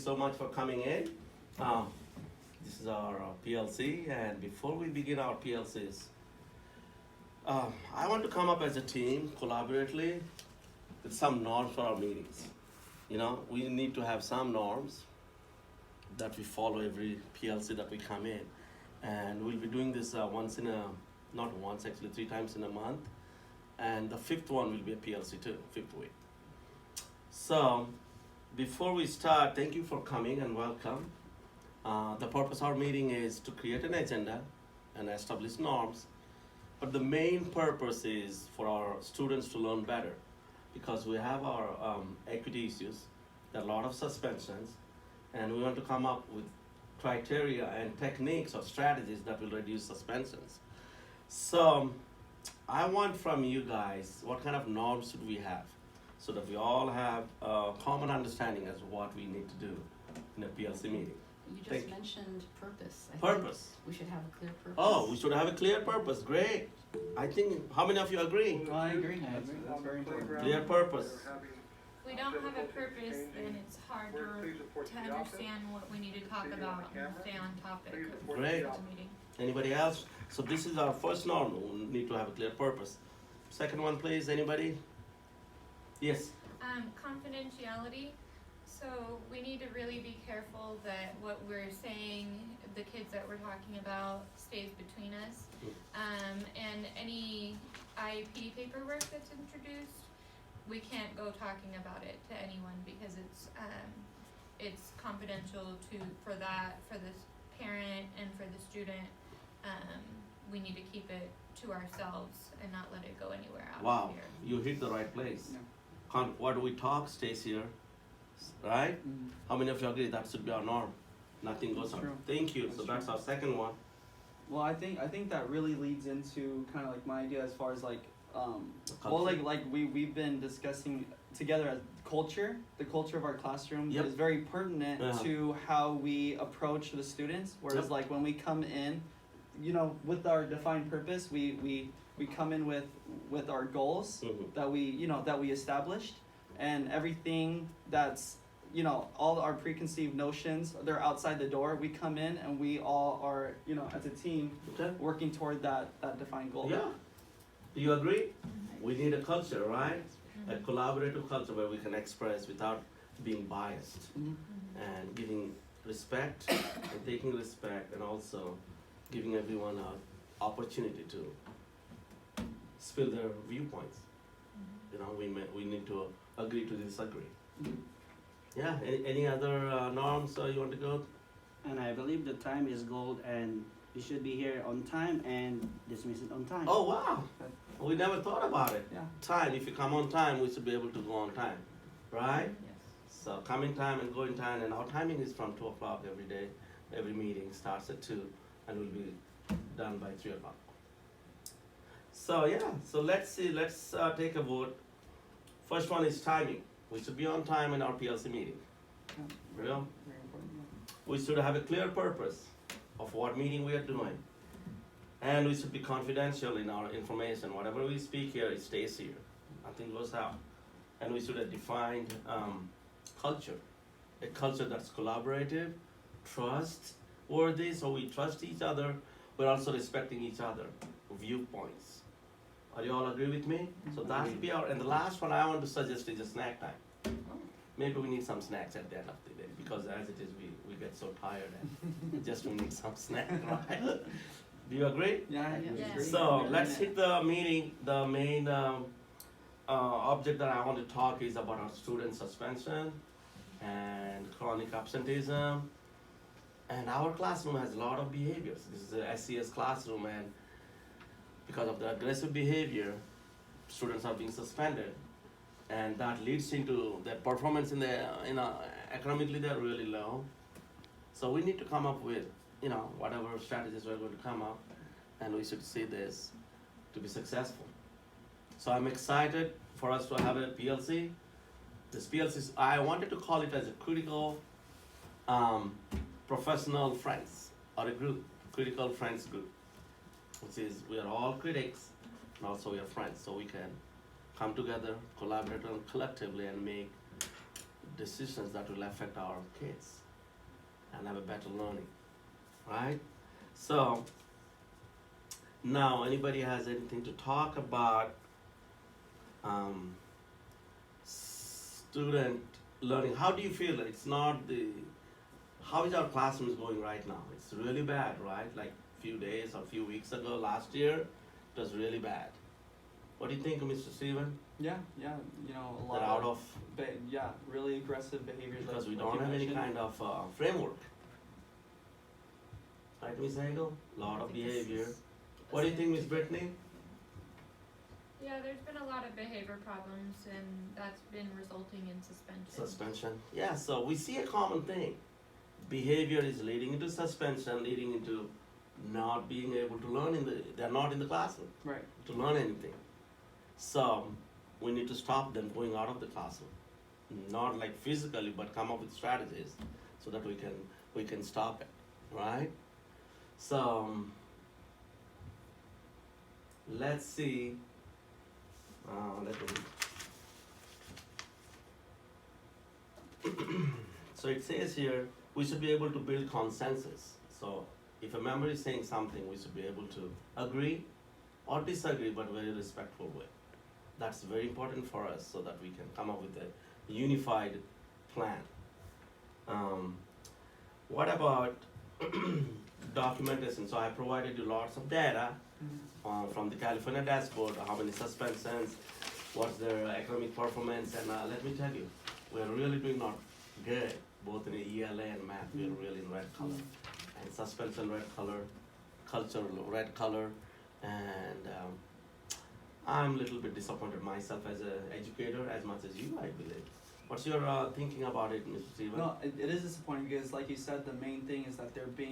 so much for coming in. Um, this is our PLC, and before we begin our PLCs, I want to come up as a team, collaboratively, with some norms for our meetings. You know, we need to have some norms that we follow every PLC that we come in. And we'll be doing this not once, actually 3 times in a month. And the 5th one will be a PLC too, 5th week. So, before we start, thank you for coming and welcome. The purpose of our meeting is to create an agenda and establish norms. But the main purpose is for our students to learn better, because we have our equity issues, there are a lot of suspensions, and we want to come up with criteria and techniques or strategies that will reduce suspensions. So I want from you guys, what kind of norms should we have so that we all have a common understanding as what we need to do in a PLC meeting. You Thank just you. mentioned purpose. I Purpose. think we should have a clear purpose. Oh, we should have a clear purpose. Great. I think, how many of you agree? No, I agree. That's very important. Clear purpose. If we don't have a purpose, then it's hard to understand what we need to talk about and stay on topic of Great. the meeting. Anybody else? So this is our first norm. We need to have a clear purpose. Second one, please. Anybody? Yes. Confidentiality. So we need to really be careful that what we're saying, the kids that we're talking about, stays between us. And any IEP paperwork that's introduced, we can't go talking about it to anyone because it's confidential for the parent and for the student. We need to keep it to ourselves and not let it go anywhere out Wow. of here. You hit the right place. Yeah. What we talk stays here, right? Mhm. How many of you agree that should be our norm? Nothing goes on. True. Thank you. That's So that's true. our second one. Well, I think that really leads into kind of like my idea as far as like well, Culture. like we've been discussing together as culture. The culture of our classroom Yep. is very pertinent Uh-huh. to how we approach the students. Whereas Yep. like when we come in, you know, with our defined purpose, we come in with our goals Mhm. that we established, and everything that's all our preconceived notions, they're outside the door. We come in and we all are, as a team Okay. working toward that defined goal. Yeah. Do you agree? We need a culture, right? A collaborative culture where we can express without being biased Mhm. and giving respect and taking respect, and also giving everyone an opportunity to spill their viewpoints. You know, we need to agree to disagree. Mhm. Yeah. Any other norms you want to go? And I believe the time is gold, and you should be here on time and dismiss it on time. Oh wow! We never thought about it. Yeah. Time. If you come on time, we should be able to go on time, right? Yes. So come in time and go in time, and our timing is from 2 o'clock every day. Every meeting starts at 2 and will be done by 3 o'clock. So yeah, so let's see, let's take a vote. First one is timing. We should be on time in our PLC meeting. Yeah. Real? Very important. Yeah. We should have a clear purpose of what meeting we are doing. And we should be confidential in our information. Whatever we speak here, it stays here. Nothing goes out. And we should have defined culture. A culture that's collaborative, trustworthy, so we trust each other, but also respecting each other, viewpoints. Are you all agree with me? So that will be our, and the last one I want to suggest is a snack time. Maybe we need some snacks at the end of the day, because as it is, we get so tired and just we need some snack, right? Do you agree? Yeah. I Yeah. agree. So Yeah. let's hit the meeting. The main object that I want to talk is about our student suspension and chronic absenteeism. And our classroom has a lot of behaviors. This is a SES classroom, and because of the aggressive behavior, students are being suspended, and that leads into their performance academically they're really low. So we need to come up with whatever strategies we're going to come up, and we should see this to be successful. So I'm excited for us to have a PLC. This PLC, I wanted to call it as a critical professional friends, or a group, critical friends group, which is we are all critics and also we are friends, so we can come together, collaborate collectively, and make decisions that will affect our kids and have a better learning, right? So now, anybody has anything to talk about student learning? How do you feel? It's not the how is our classrooms going right now? It's really bad, right? Like few days or few weeks ago, last year, it was really bad. What do you think, Mr. Steven? Yeah, you know, a They're lot out of really aggressive behaviors. because we like don't you have any mentioned. kind of framework. Right, Miss Hagel? Lot I of think this behavior. is What do you think, Miss Brittany? Yeah, there's been a lot of behavior problems and that's been resulting in suspension. Suspension. Yeah, so we see a common thing. Behavior is leading into suspension, leading into not being able to learn they're not in the classroom Right. to learn anything. So we need to stop them going out of the classroom. Not like physically, but come up with strategies so that we can stop it, right? So let's see. So it says here we should be able to build consensus. So if a member is saying something, we should be able to agree or disagree, but very respectful way. That's very important for us so that we can come up with a unified plan. What about documentation? So I provided you lots of data from the California dashboard, how many suspensions, what's their academic performance, and let me tell you, we're really doing not good, both in ELA and math, we're really in red color. And suspension red color, culture red color, and I'm a little bit disappointed myself as an educator as much as you, I believe. What's your thinking about it, Mr. Steven? No, it is disappointing because, like you said, the main thing is that they're being